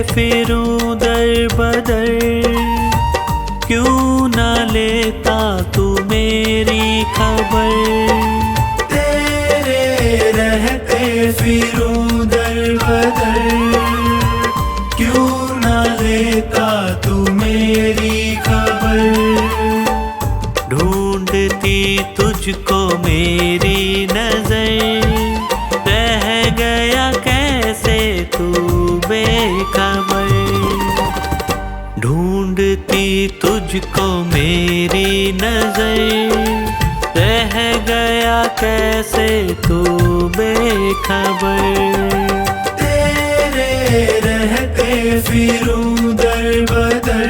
फिरूं दर बदर, क्यों ना लेता तू मेरी खबर। तेरे रहते फिरूं दर बदर, क्यों ना लेता तू मेरी खबर। ढूंढती तुझको मेरी नजर, रह गया कैसे तू बेखबर। ढूंढती तुझको मेरी नजर, रह गया कैसे तू बेखबर। तेरे रहते फिरूं दर बदर,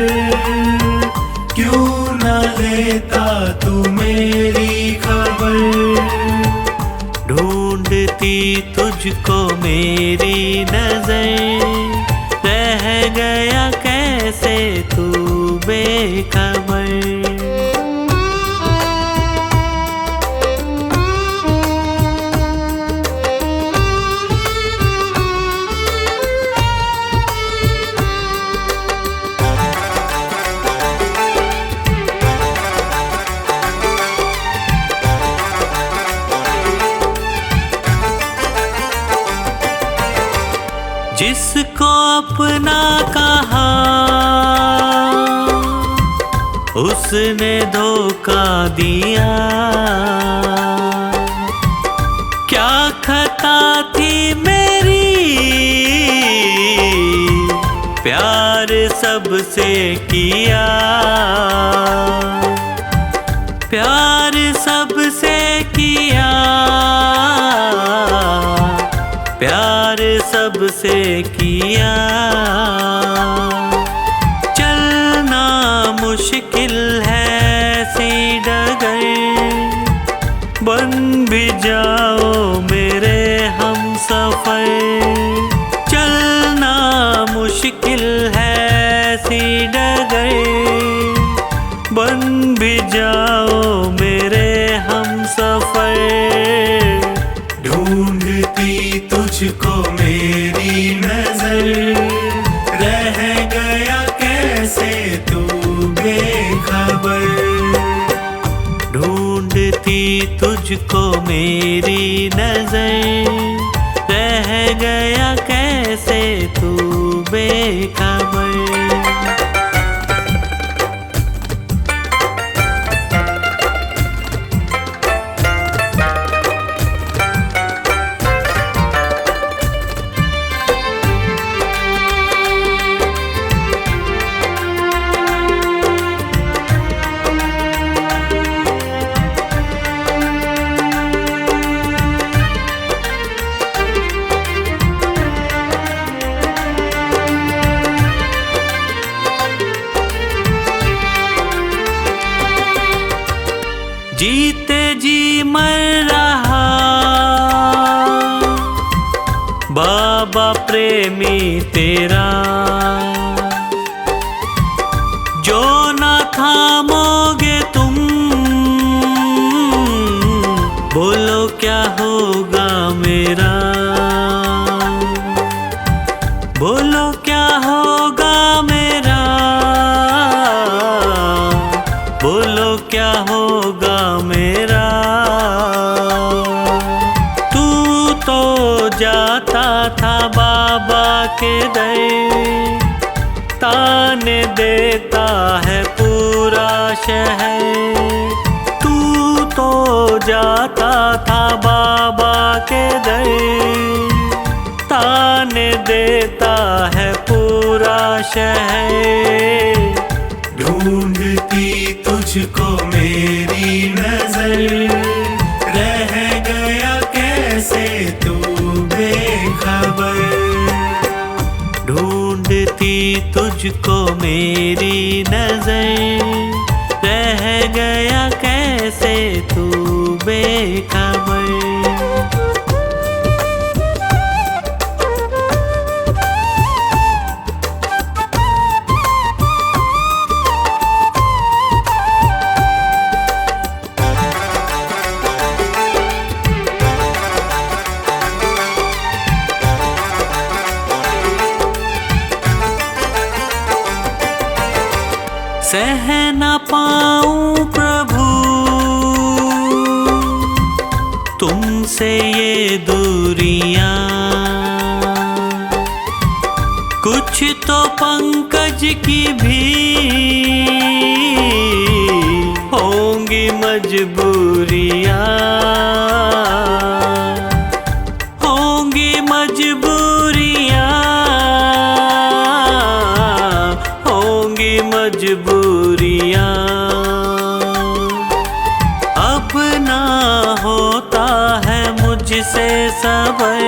क्यों ना लेता तू मेरी खबर। ढूंढती तुझको मेरी नजर, रह गया कैसे तू बेखबर। जिसको अपना कहा उसने धोखा दिया, क्या खता थी मेरी, प्यार सबसे किया। प्यार सबसे किया, प्यार सबसे किया। चलना मुश्किल है सी डगर, बन भी जाओ मेरे हमसफर। चलना मुश्किल है सी डगर, बन भी जाओ मेरे हमसफर। ढूंढती तुझको मेरी नजर, रह गया कैसे तू बेखबर। ढूंढती तुझको मेरी नजर, रह गया कैसे तू बेखबर। जीते जी मर रहा बाबा प्रेमी तेरा, जो ना थामोगे तुम, बोलो क्या होगा मेरा। बोलो क्या होगा मेरा, बोलो क्या होगा मेरा। तू तो जाता था बाबा के दर, ताने देता है पूरा शहर। तू तो जाता था बाबा के दर, ताने देता है पूरा शहर। ढूंढती तुझको मेरी नजर, रह गया कैसे तू बेखबर। ढूंढती तुझको मेरी नजर, रह गया कैसे तू बेखबर। कह ना पाऊं प्रभु तुमसे ये दूरियां, कुछ तो पंकज की भी होंगी मजबूरियां, होंगी मजबूरियां, होंगी मजबूरियां। अब ना होता है मुझसे सबर,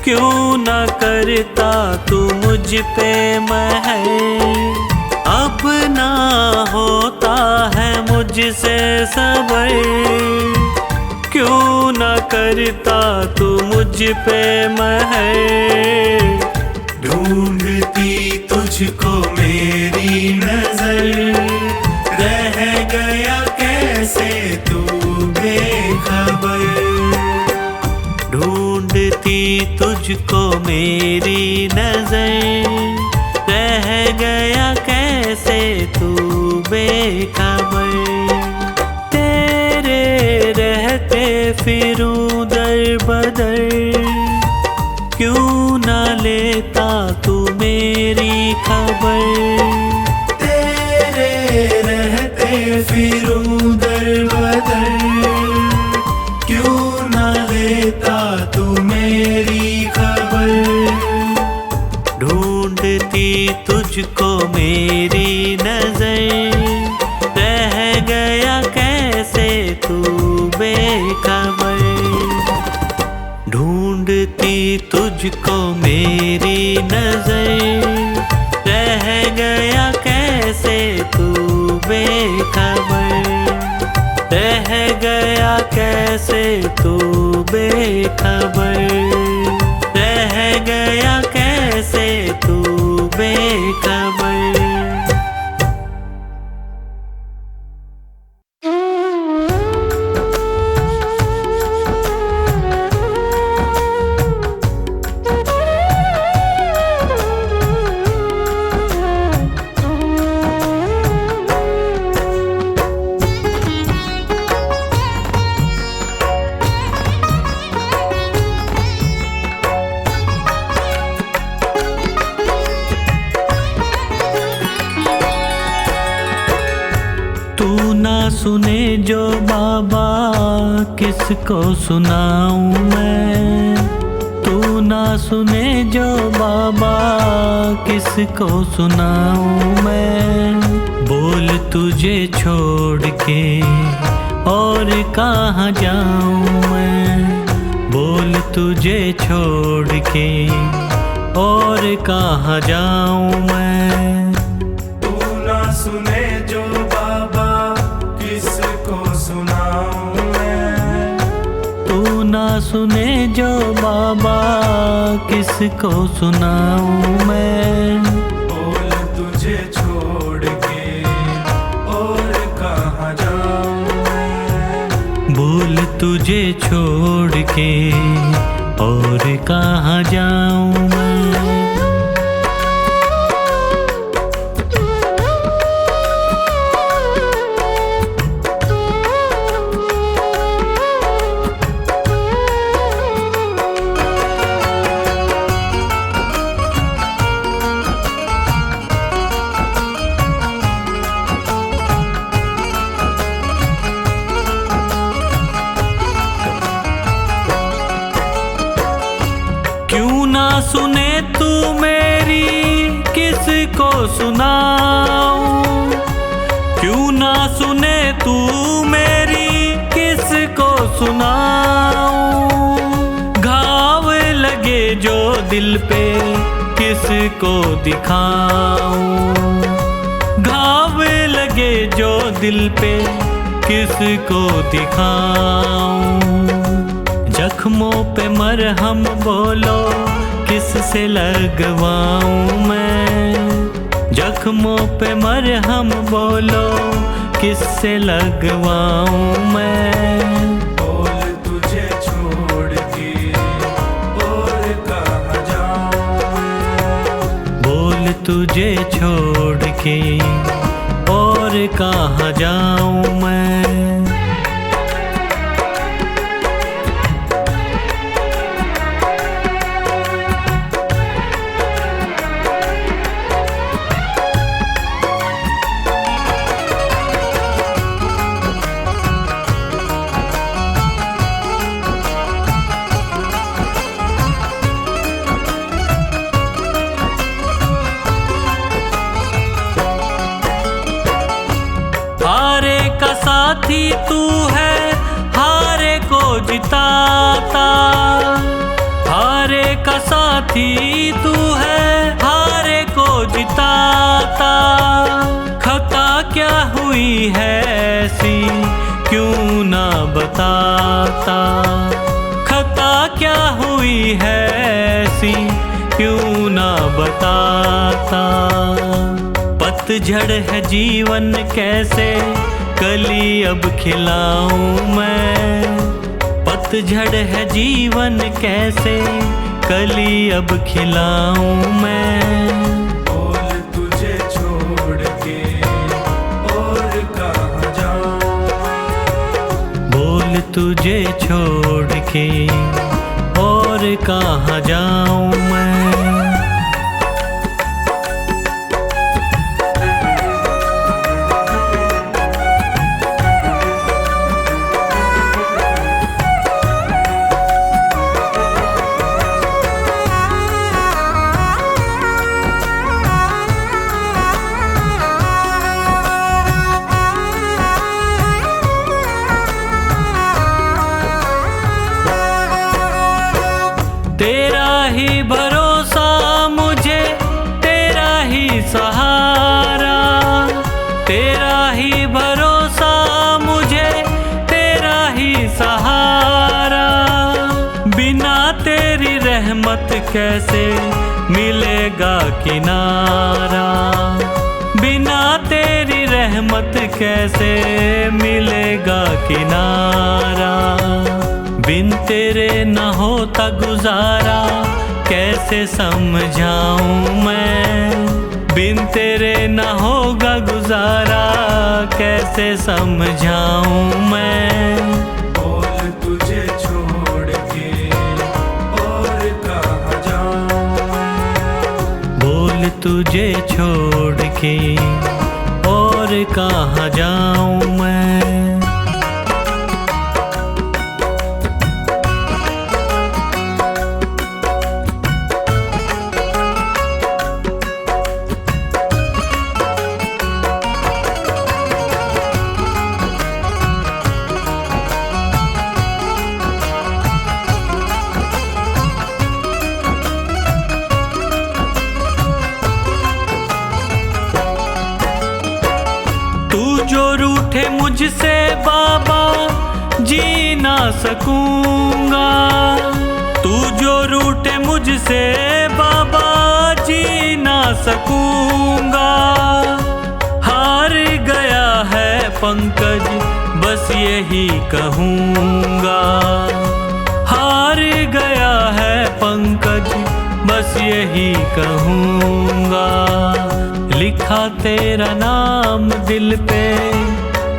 क्यों न करता तू मुझ पे महर। अब ना होता है मुझसे सबर, क्यों न करता तू मुझ पे महर। ढूंढती तुझको मेरी नजर, रह गया कैसे तू बेखबर। ढूंढती तुझको मेरी नजर, रह गया कैसे तू बेखबर। तेरे रहते फिरूं दर बदर, क्यों ना लेता तू मेरी खबर। तेरे रहते फिरूं दर बदर, क्यों ना लेता तू मेरी खबर। ढूंढती तुझको मेरी नजर, रह गया कैसे तू बेखबर। ढूंढती तुझको मेरी नजर, रह गया कैसे तू बेखबर। रह गया कैसे तू बेखबर, रह गया कैसे तू बेखबर। सुने जो बाबा किसको सुनाऊं मैं। तू ना सुने जो बाबा किसको सुनाऊं मैं। बोल तुझे छोड़ के और कहाँ जाऊं मैं। बोल तुझे छोड़ के और कहाँ जाऊं मैं। तू ना सुने जो बाबा किसको सुनाऊं मैं। तू ना सुने जो बाबा किसको सुनाऊं मैं। बोल तुझे छोड़ के और कहाँ जाऊं मैं। बोल तुझे छोड़ के और कहाँ जाऊं मैं। सुने तू मेरी किसको सुनाऊं। क्यों ना सुने तू मेरी किसको सुनाऊं। घाव लगे जो दिल पे किसको दिखाऊं। घाव लगे जो दिल पे किसको दिखाऊं। जख्मों पे मरहम बोलो किससे लगवाऊं मैं। जख्मों पे मरहम बोलो किससे लगवाऊं मैं। बोल तुझे छोड़ के और कहाँ जाऊं मैं। बोल तुझे छोड़ के और कहाँ जाऊँ मैं। हारे का साथी तू है, हारे को जिताता। हारे का साथी तू है, हारे को जिताता। खता क्या हुई है ऐसी, क्यों ना बताता। खता क्या हुई है ऐसी, क्यों ना बताता। पतझड़ है जीवन कैसे कली अब खिलाऊं मैं। पतझड़ है जीवन कैसे कली अब खिलाऊं मैं। बोल तुझे छोड़ के और कहाँ जाऊँ। बोल तुझे छोड़ के और कहाँ जाऊं मैं। तेरा ही भरोसा मुझे, तेरा ही सहारा। तेरा ही भरोसा मुझे, तेरा ही सहारा। बिना तेरी रहमत कैसे मिलेगा किनारा। बिना तेरी रहमत कैसे मिलेगा किनारा। बिन तेरे न होता गुजारा, कैसे समझाऊं मैं। बिन तेरे न होगा गुजारा, कैसे समझाऊं मैं। बोल तुझे छोड़ के और कहाँ जाऊँ। बोल तुझे छोड़ के और कहाँ जाऊं मैं। जो रूठे मुझसे बाबा जी ना सकूंगा। तू जो रूठे मुझसे बाबा जी ना सकूंगा। हार गया है पंकज बस यही कहूंगा। हार गया है पंकज बस यही कहूंगा। लिखा तेरा नाम दिल पे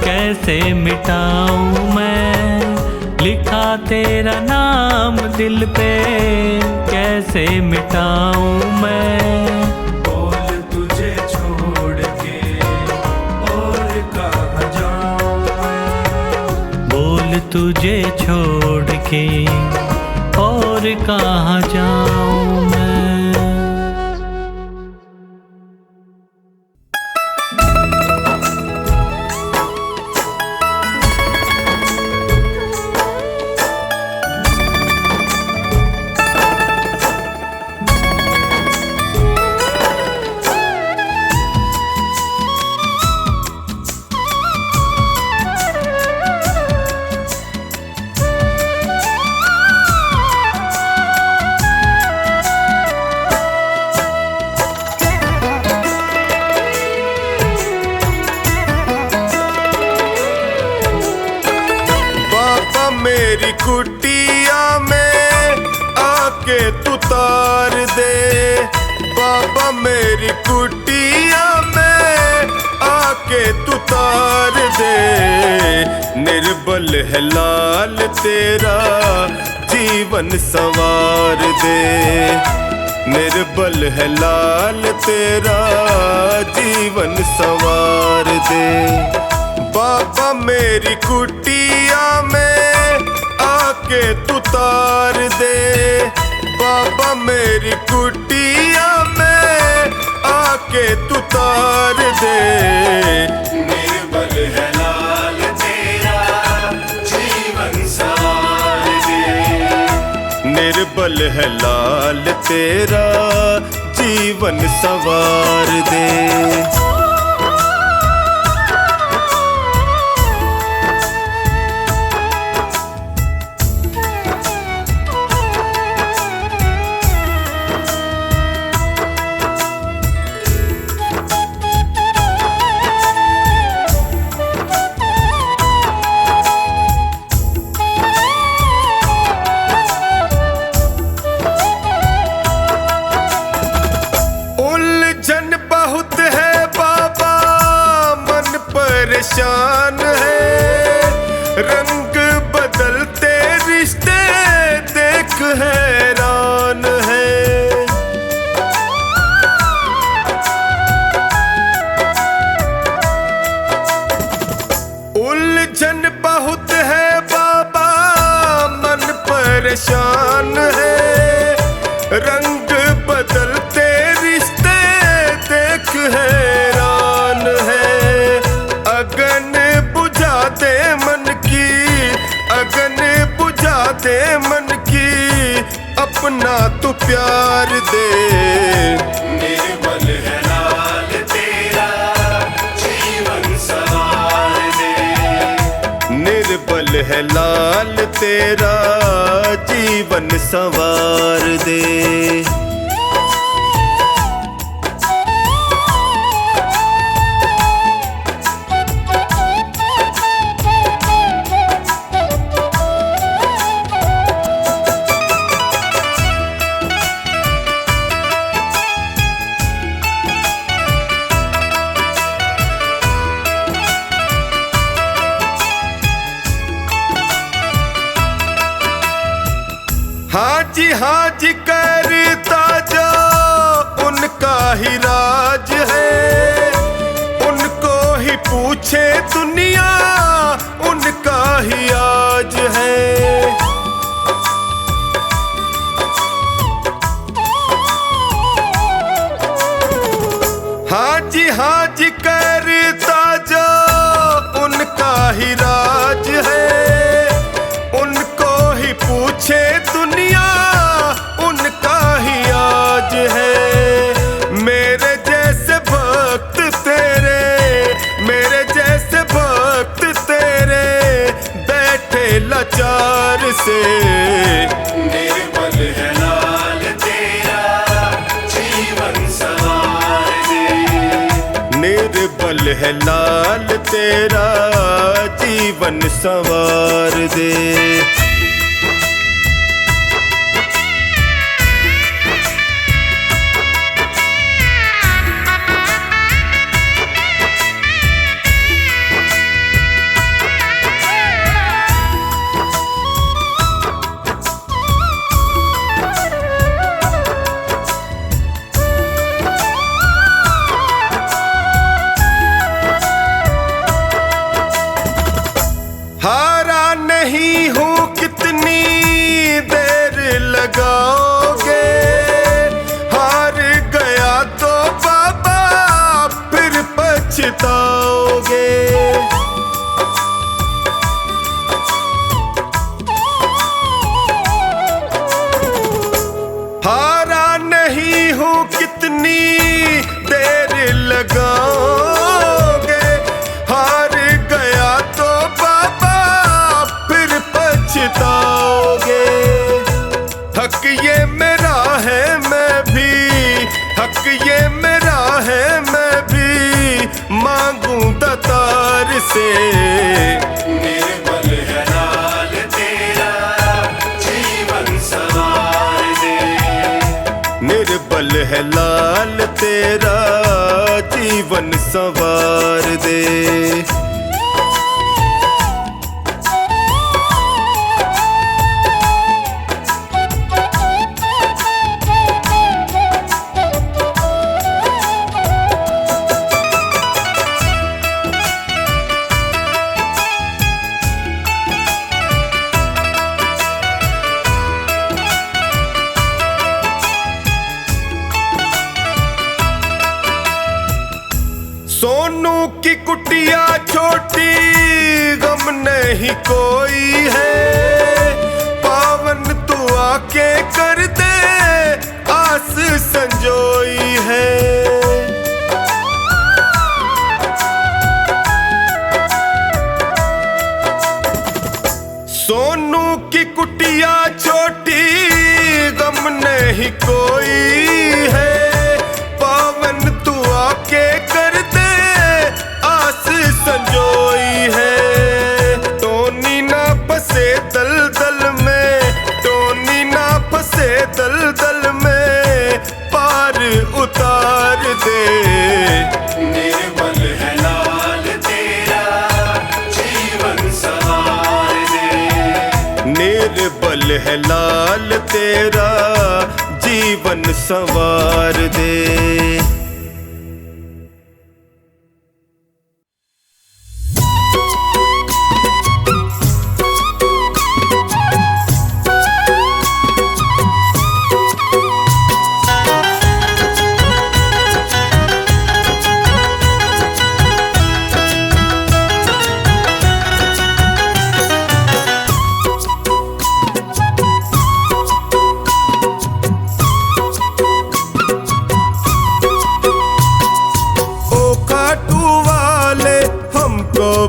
कैसे मिटाऊं मैं। लिखा तेरा नाम दिल पे कैसे मिटाऊं मैं। बोल तुझे छोड़ के और कहाँ जाऊँ। बोल तुझे छोड़ के और कहाँ जाऊं मैं। मेरी कुटिया में आके तू तार दे। बाबा मेरी कुटिया में आके तू निर्बल है लाल तेरा जीवन संवार दे। निर्बल है लाल तेरा जीवन संवार दे। बाबा मेरी कुटिया में आके तू तार दे। बाबा मेरी कुटिया में आके तू तार दे। निर्बल है लाल तेरा जीवन संवार दे। निर्बल है लाल तेरा जीवन संवार दे। बहुत है बाबा मन परेशान है। रंग बदलते रिश्ते देख हैरान है। उलझन बहुत है बाबा मन परेशान है। रंग बदलते रिश्ते देख हैरान है। अगन बुझा दे मन की, अगन बुझा दे मन की, अपना तू प्यार दे। निर्बल है लाल तेरा जीवन संवार दे। निर्बल है लाल तेरा जीवन संवार दे। हाँ जी करता जो उनका ही राज है। उनको ही पूछे दुनिया उनका ही आज है। हाँ जी करता जो उनका ही राज है। उनको ही पूछे दुनिया उनका ही आज है। मेरे जैसे भक्त तेरे, मेरे जैसे भक्त तेरे बैठे लाचार से। निर्बल है लाल तेरा जीवन संवार दे। निर्बल है लाल तेरा जीवन संवार दे। हारा नहीं हूँ कितनी देर लगाओगे। हार गया तो बाबा फिर पछताओगे। हारा नहीं हूँ कितनी देर लगाओगे। हार गया तो पछताओगे। हक ये मेरा है मैं भी, हक ये मेरा है मैं भी मांगू दातार से। निर्बल है लाल तेरा जीवन संवार दे। निर्बल है लाल तेरा जीवन संवार दे। चोटी गम नहीं कोई है, पावन तू आके कर दे आस संजोई है। सोनू की कुटिया छोटी गम नहीं कोई है, पावन तू आके कर दे आस संजोई है। टोनी ना फंसे दलदल में, टोनी ना फंसे दलदल में, पार उतार दे। निर्मल है लाल तेरा जीवन सवार दे, निर्बल है लाल तेरा जीवन संवार दे।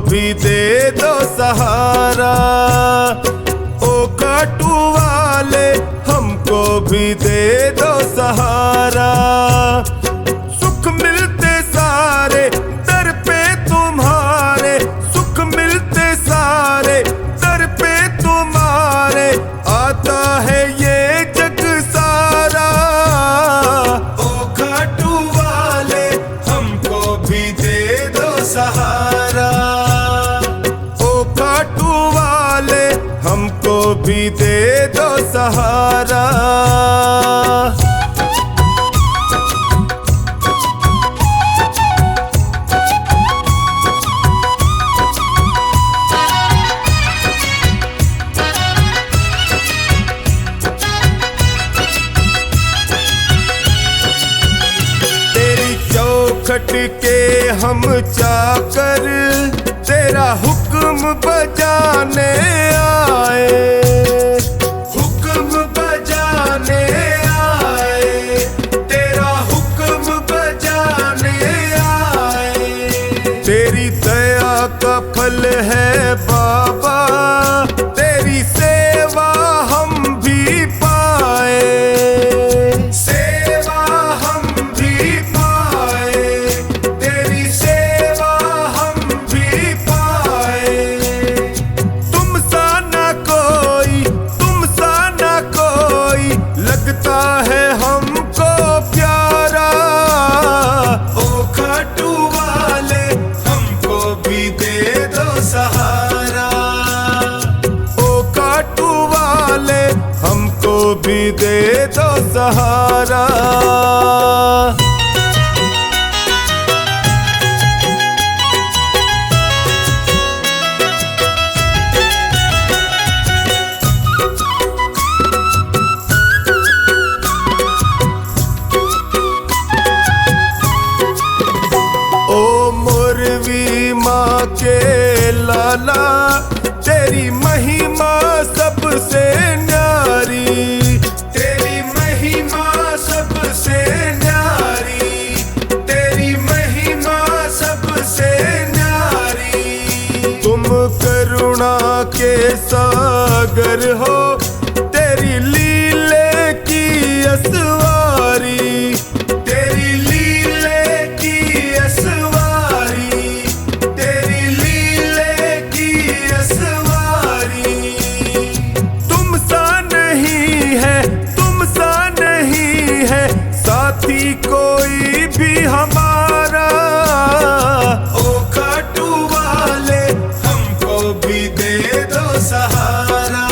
भी दे दो सहारा, ओ काटू वाले हमको भी दे दो सहारा। सुख मिलते सारे दर पे तुम्हारे, सुख मिलते सारे दर पे तुम्हारे, आता है ये जग सारा। ओ काटू वाले हमको भी दे दो सहारा, हमको भी दे दो सहारा। तेरी चौखट के हम चाकर, तेरा हुक्म बजाने आए, हुक्म बजाने आए, तेरा हुक्म बजाने आए। तेरी दया का फल है बाबा, तेरी सेवा हम भी पाए, सेवा हम भी पाए, तेरी सेवा हम भी पाए। तुम सा ना कोई, तुम सा ना कोई लगता है हमको प्यारा। ओ खाटू वाले हमको भी दे दो सहारा, ओ खाटू वाले हमको भी दे दो सहारा। के लाला तेरी महिमा सबसे न्यारी, तेरी महिमा सबसे न्यारी, तेरी महिमा सबसे न्यारी। तुम करुणा के सागर हो, तेरी लीले की असवारी, तेरी लीले की असवारी, तेरी लीले की असवारी। तुम सा नहीं है, तुम सा नहीं है साथी कोई भी हमारा। ओ खाटू वाले हमको भी दे दो सहारा,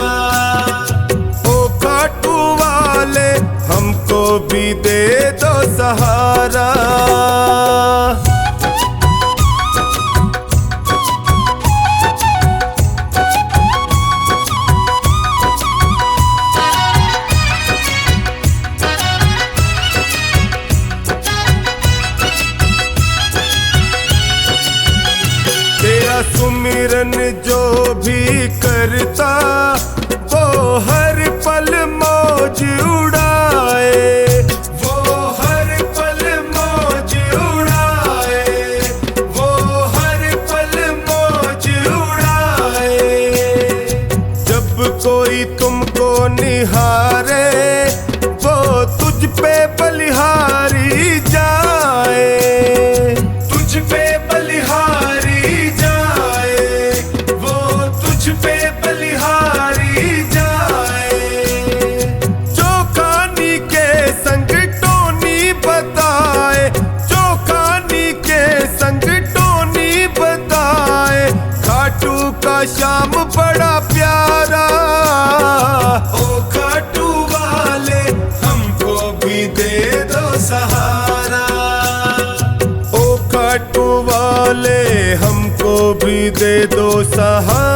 सिमरन जो भी करता वो हर पल मौज उड़ाए, वो हर पल मौज उड़ाए, वो हर पल मौज उड़ाए। जब कोई तुमको निहारे वो तुझ पे बलिहारी जाए, तुझ पे बलिहारी जाए, वो तुझ पे बलिहारी जाए। जो कहानी के संग टोनी बताए, जो कहानी के संग टोनी बताए, खाटू का श्याम बड़ा प्यारा। ओ खाटू वाले हमको भी दे दो सहारा, ओ खाटू वाले हमको भी दे दो सहारा।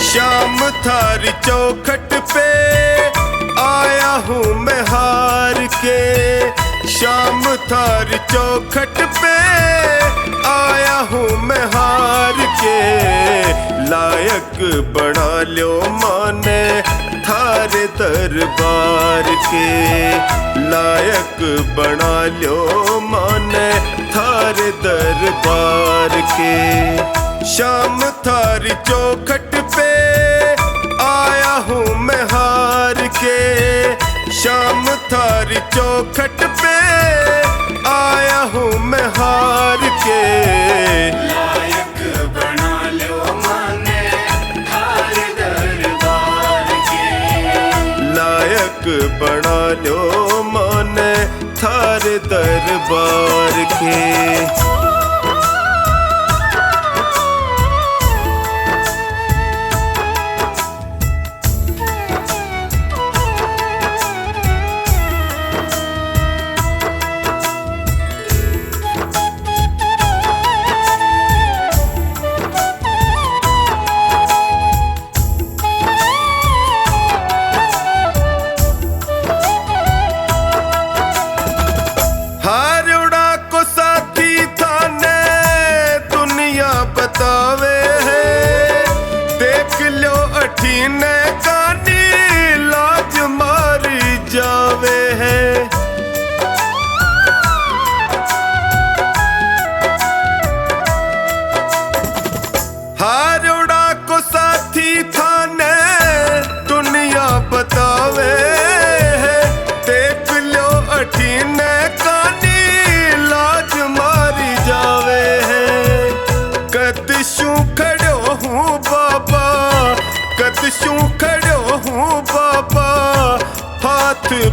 शाम थारी चौखट पे आया हूँ मैं हार के, शाम थारी चौखट पे आया हूँ मैं हार के। लायक बना लो माने थारे दरबार के, लायक बना लो माने थारे दरबार के। शाम थारी चौखट पे आया हूँ मैं हार के, शाम थारी चौखट पे आया हूँ मैं हार के। लायक बना लो माने थारे दरबार के, लायक बना लो माने थारे दरबार के।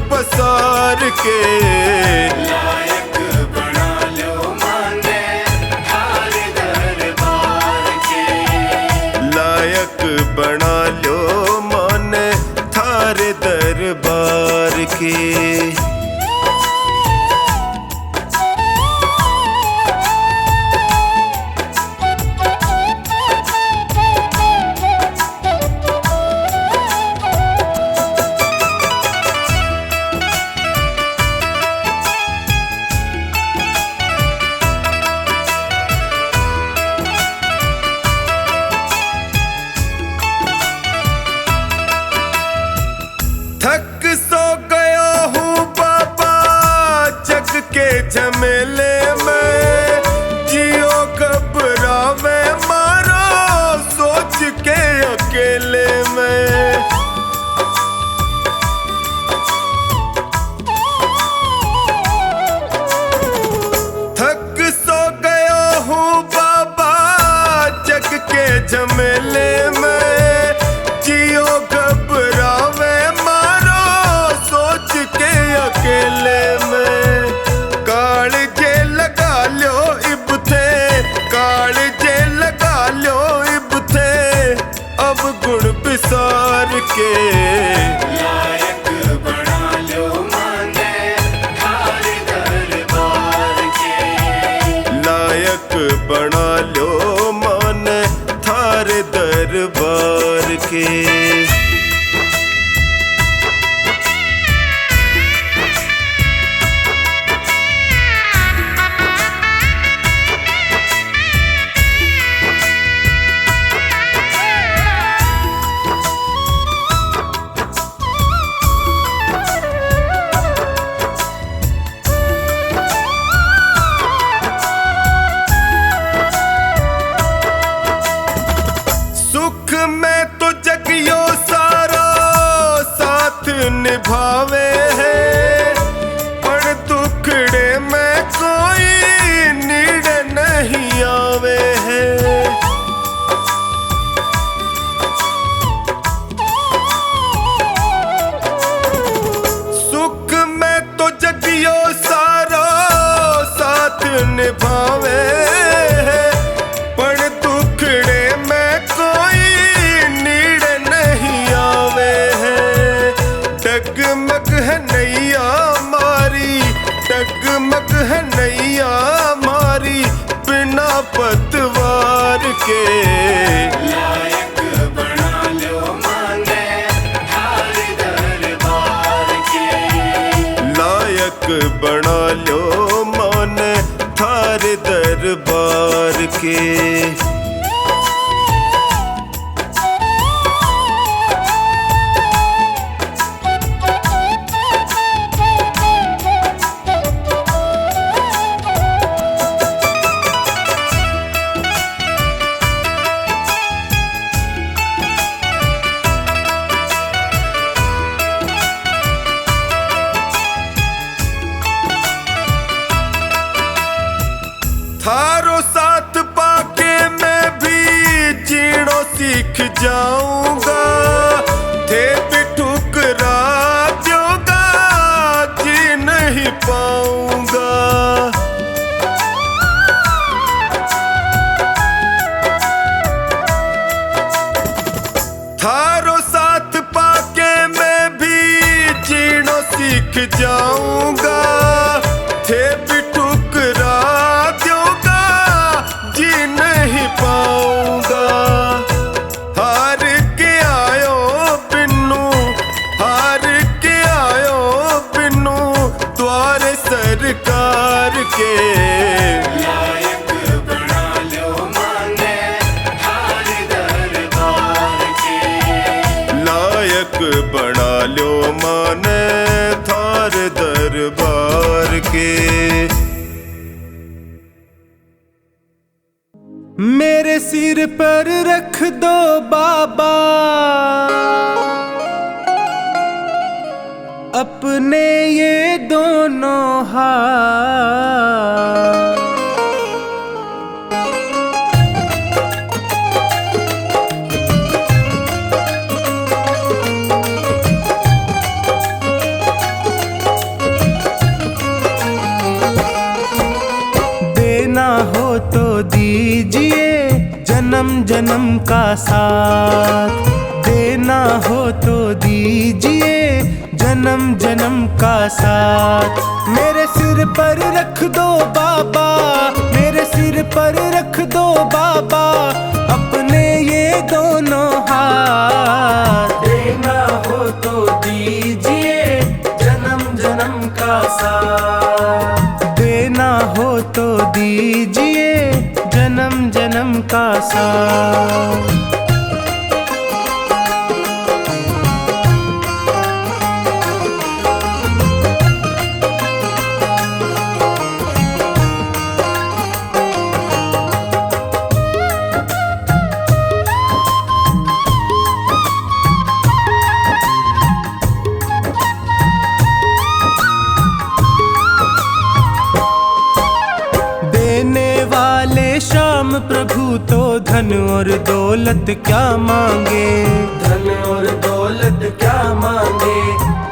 पसार के लायक बना लो माने थारे दरबार के, लायक बना लो माने थारे दरबार के। थक सो गया हूँ बिसार के। लायक बना लो माने थारे दरबार के। लायक बना लो माने थारे दरबार के। सुख में तो जगियो सारा साथ निभावे है, पर दुखड़े में कोई नीड़ नहीं आवे है। सुख में तो जगियो सारा साथ निभावे है, पर दुखड़े में कोई नीड़ नहीं आवे है। डगमग है नैया मारी, डगमग है नैया मारी बिना पतवार के। लायक बना लो माने थारे दरबार के। लायक बना लो माने थारे दरबार के। थारो साथ पाके मैं भी जीणो सीख जाऊंगा। थे भी ठुकरा दोगा जी नहीं पाऊंगा। थारो साथ पाके मैं भी जीणो सीख जाऊंगा। थे भी ठुकरा दोगा जी नहीं पाऊंगा। हार के आयो बिन्नू, हार के आयो बिन्नू द्वारे सरकार के। लायक बना लो माने थारे दरबार के। लायक बना लो माने थारे दरबार के। मेरे सिर पर रख दो बाबा अपने ये दोनों हाथ। देना हो तो दीजिए जन्म जन्म का साथ। देना हो तो दीजिए जन्म जन्म का साथ। मेरे सिर पर रख दो बाबा, मेरे सिर पर रख दो बाबा अपने ये दोनों हाथ। देना हो तो दीजिए जन्म जन्म का साथ। देना हो तो दीजिए जन्म जन्म का साथ। श्याम प्रभु तो धन और दौलत क्या मांगे। धन और दौलत क्या मांगे,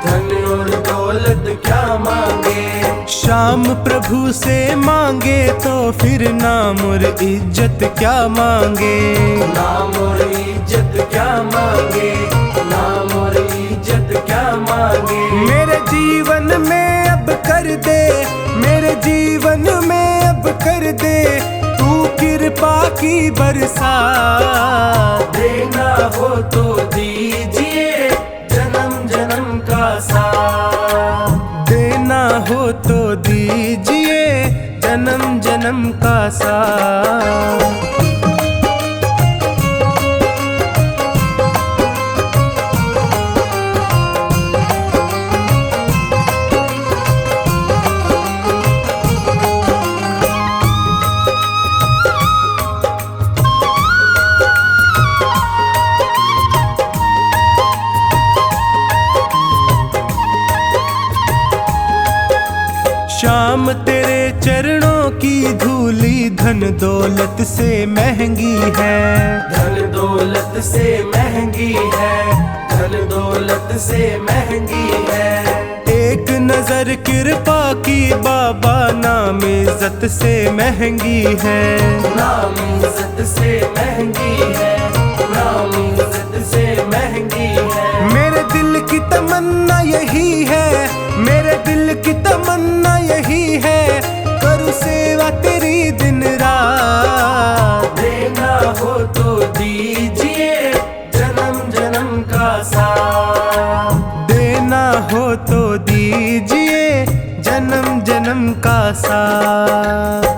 धन और दौलत क्या मांगे। श्याम प्रभु से मांगे तो फिर नाम और इज्जत क्या मांगे, नाम और इज्जत क्या मांगे, नाम और इज्जत क्या मांगे। मेरे जीवन में अब कर दे, मेरे जीवन में अब कर दे तू कृपा की बरसात। देना हो तो दीजिए जन्म जन्म का साथ, देना हो तो दीजिए जन्म जन्म का साथ। श्याम तेरे चरणों की धूली धन दौलत से महंगी है, धन दौलत से महंगी है, धन दौलत से महंगी है। एक नजर कृपा की बाबा नाम इज्जत से महंगी है, नाम इज्जत से महंगी है, नाम इज्जत से महंगी है। मेरे दिल की तमन्ना यही है, मेरे दिल की तमन्ना यही है करूँ सेवा तेरी दिन रात। देना हो तो दीजिए जन्म जन्म का साथ, देना हो तो दीजिए जन्म जन्म का साथ।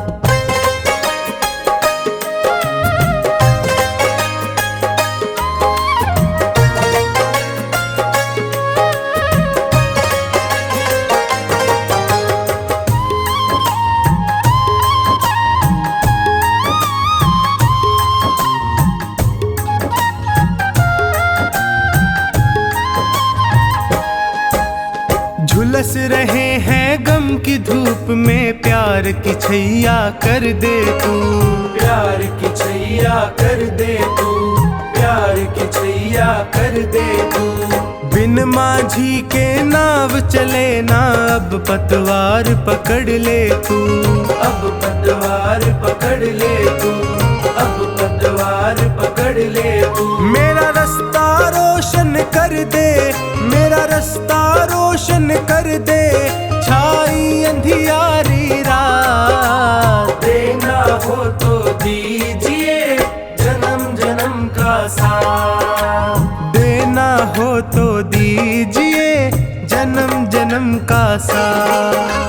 झुलस रहे हैं गम की धूप में प्यार की छैया कर दे तू, प्यार की छैया कर दे तू, प्यार की छैया कर दे तू। बिन माझी के नाव चले ना अब पतवार पकड़ ले तू, अब पतवार पकड़ ले तू, अब पतवार पकड़ ले तू। मेरा रास्ता रोशन कर दे, मेरा रास्ता रोशन कर दे छाई अंधियारी रात। देना हो तो दीजिए जन्म जन्म का साथ, देना हो तो दीजिए जन्म जन्म का साथ।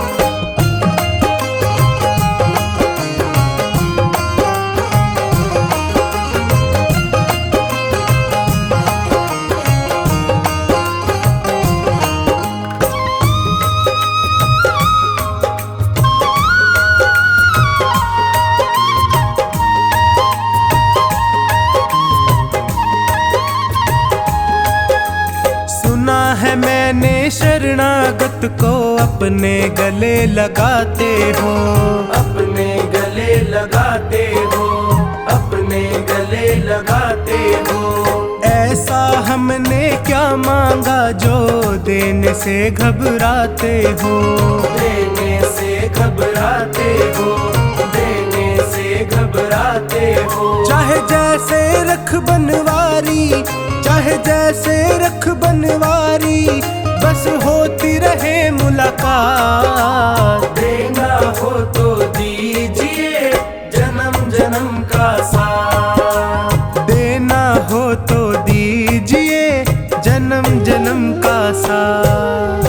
है मैंने शरणागत को अपने गले लगाते हो, अपने गले लगाते हो, अपने गले लगाते हो। ऐसा हमने क्या मांगा जो देने से घबराते हो, देने से घबराते हो, देने से घबराते हो। चाहे जैसे रख बनवारी, चाहे जैसे रख बनवारी बस होती रहे मुलाकात। देना हो तो दीजिए जन्म जन्म का साथ, देना हो तो दीजिए जन्म जन्म का साथ।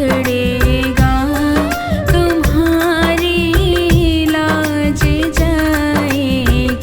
पड़ेगा, तुम्हारी लाज जाएगी।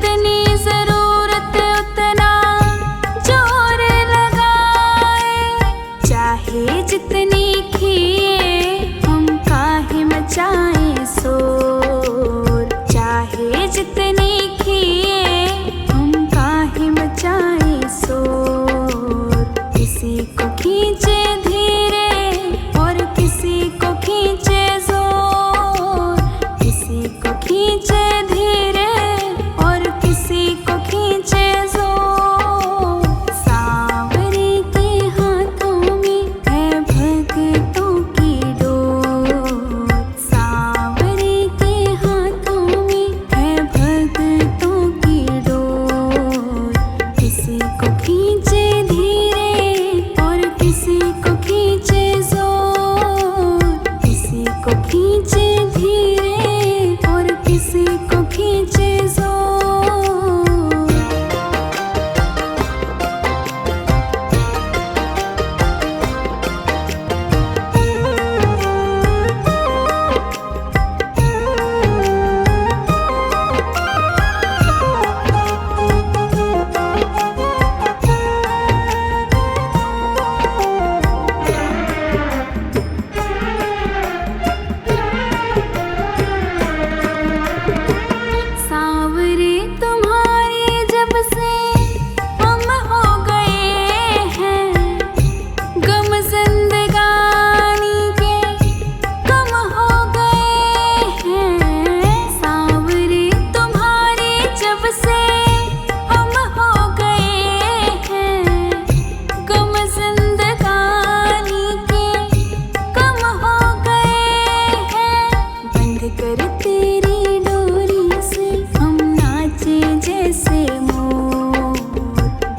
जितनी जरूरत उतना जोर लगाए, चाहे जितनी खिए हम काहे मचाएं शोर, चाहे जितनी खिए हम काहे मचाएं शोर। किसी को खींचे धीरे और किसी को खींचे जोर, किसी को खींचे धीरे और किसी को खींचे जोर। सांवरे के हाथों में है भक्तों की डोर, सांवरे के हाथों में है भक्तों की डोर। किसी को खींचे धीरे और किसी को खींचे जोर, किसी को खींचे धीरे और किसी को खींचे जोर। सांवरे तुम्हारे जब से हम हो गए हैं, गम जिंदगानी के कम हो गए हैं। सांवरे तुम्हारे जब से हम हो गए हैं, गम जिंदगानी के कम हो गए हैं। बंध कर तेरी डोरी से हम नाचे जैसे मोर,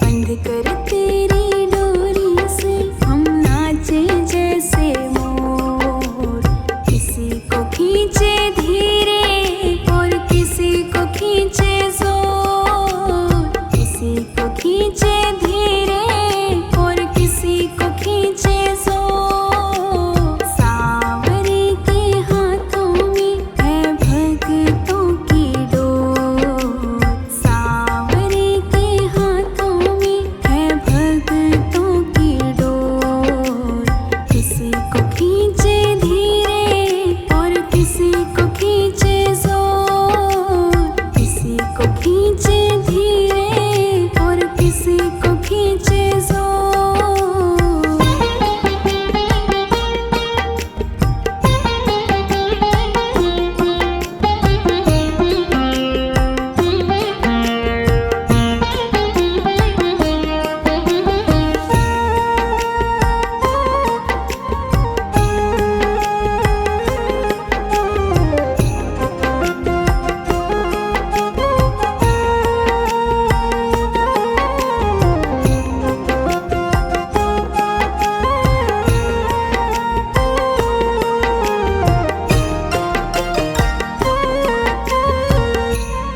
बंध कर तेरी डोरी से हम नाचे जैसे मोर। किसी को खींचे धीरे और किसी को खींचे जोर, किसी को खींचे धीरे और किसी को खींचे जोर। सांवरे के हाथों में है भक्तों की डोर, सांवरे के हाथों में है भक्तों की डोर। किसी को खींचे धीरे और किसी को खींचे जोर, किसी को खींचे धीरे और किसी को खींचे जोर।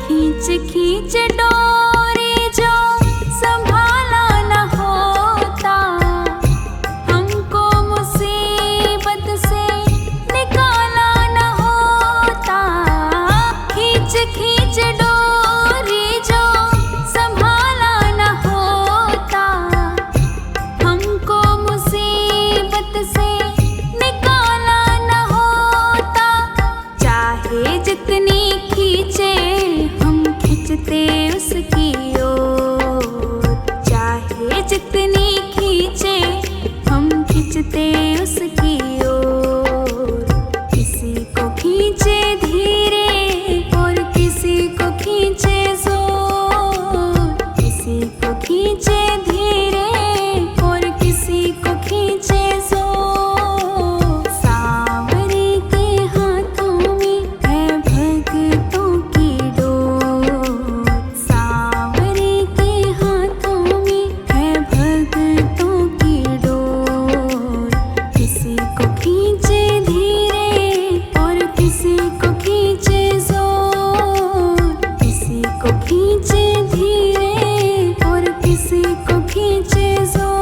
खींच खींच डोरी जो संभाला न होता, हमको मुसीबत से निकाला न होता। खींच खींच डोरी जो संभाला न होता, हमको मुसीबत से निकाला न होता। चाहे जितनी खींचे हम खींचते उसकी ओर, चाहे जितनी खींचे हम खींचते उसकी ओर। किसी को खींचे धीरे और किसी को खींचे जोर, किसी को खींचे धीरे और किसी को खींचे जोर। सांवरे के हाथों में है भक्तों की डोर, सांवरे के हाथों में है भक्तों की डोर। किसी को खींचे धीरे और किसी को खींचे जोर, किसी को खींचे धीरे और किसी को खींचे जोर।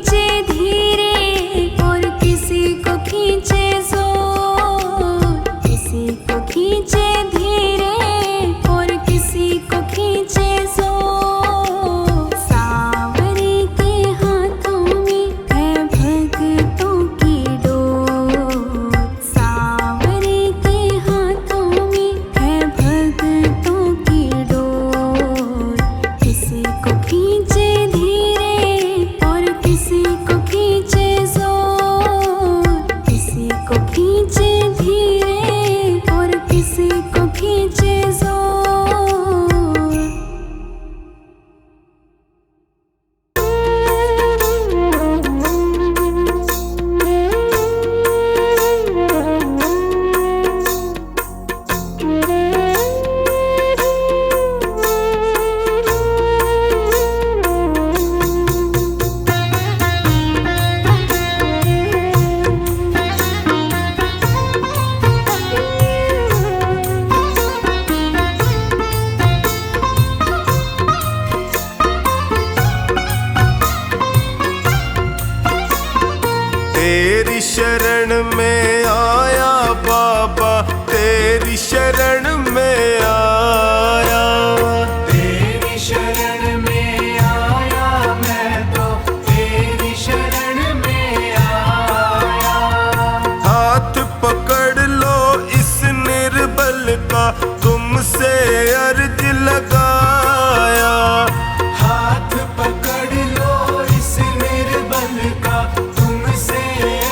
खींचे धीरे और किसी को खींचे जोर, किसी को खींचे धीरे और किसी को खींचे जोर। सावरी के हाथों में है भक्तों की डोर, सावरी के हाथों में है भक्तों की डोर। किसी को खींचे धीरे और किसी को खींचे जोर, किसी को खींचे धीरे और किसी को खींचे जोर। तेरी शरण में आया बाबा, तेरी शरण में आया। तेरी शरण में आया मैं तो तेरी शरण में आया। हाथ पकड़ लो इस निर्बल का, तुमसे अर्ज लगाया। हाथ पकड़ लो इस निर्बल का, तुमसे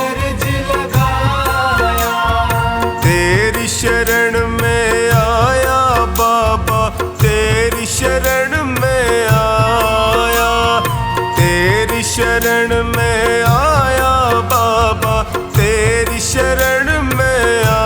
अर्ज लगाया। तेरी शरण में आया बाबा, तेरी शरण में आया। तेरी शरण में आया बाबा, तेरी शरण में आया।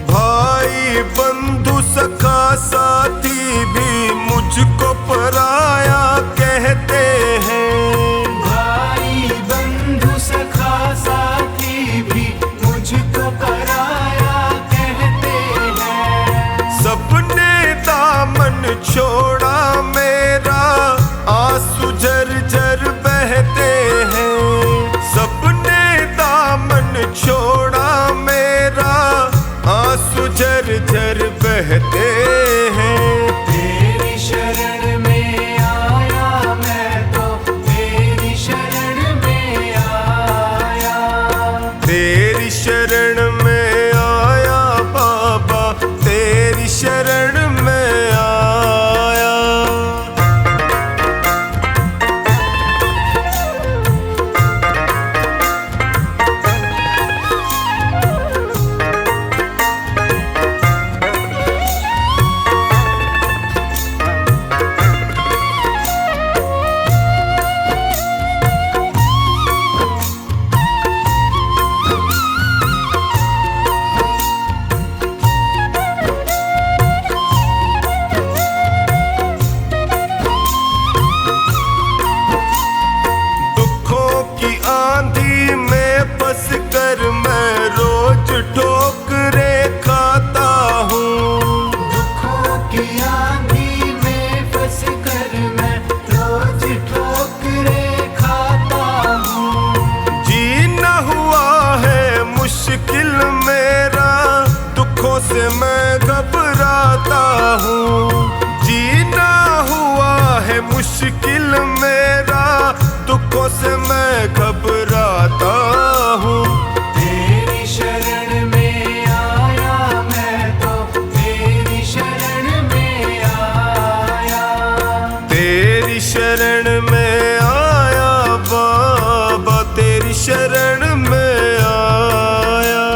भाई बंधु सखा साथी भी मुझको पराया कहते हैं। भाई बंधु सखा साथी भी मुझको पराया कहते हैं। सबने दामन छोड़ा मेरा, आंसू झरझर बहते हैं। सबने दामन छोड़ा मेरा, आंसू झरझर बहते हैं। तेरी शरण में आया मैं तो तेरी शरण में आया। तेरी शरण में आया बाबा, तेरी शरण में आया। मुश्किल मेरा, दुखों से मैं घबराता हूँ। तेरी शरण में आया मैं तो तेरी शरण में आया। तेरी शरण में आया बाबा, तेरी शरण में आया।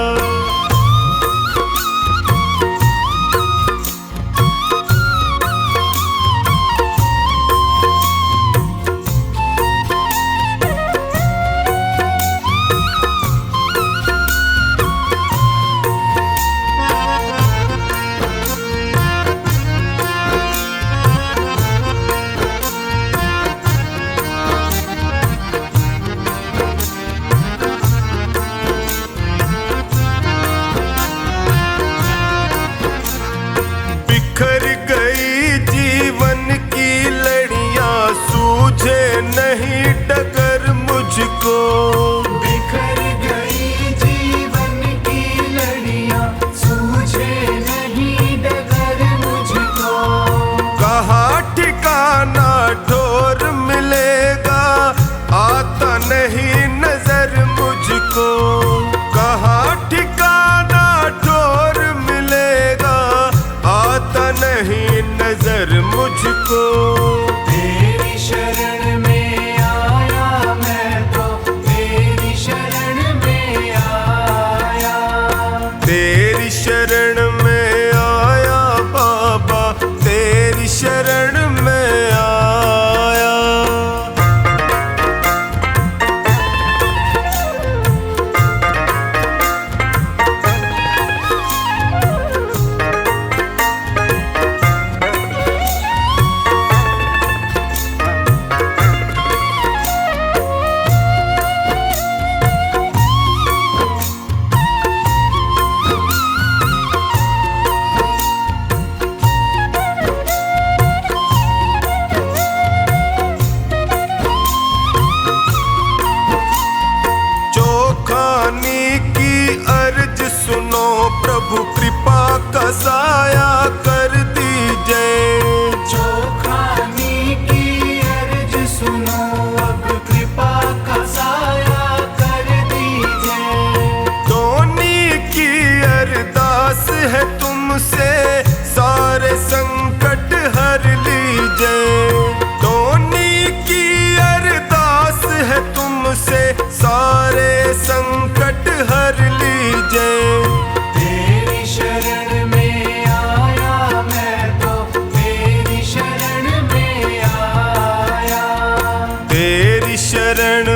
को। तेरी शरण में आया मैं तो, तेरी शरण में आया। तेरी शरण में आया बाबा, तेरी शरण में आया। चोखानी की अर्ज सुनो प्रभु, कृपा का साया कर दीजिए। चोखानी की अर्ज सुनो, अब कृपा का साया कर दीजिए। धोनी की अरदास है तुमसे, सारे संकट हर लीजिए। धोनी की अरदास है तुमसे, सारे संकट हर लीजिए। तेरी शरण में आया मैं तो, तेरी शरण में आया। तेरी शरण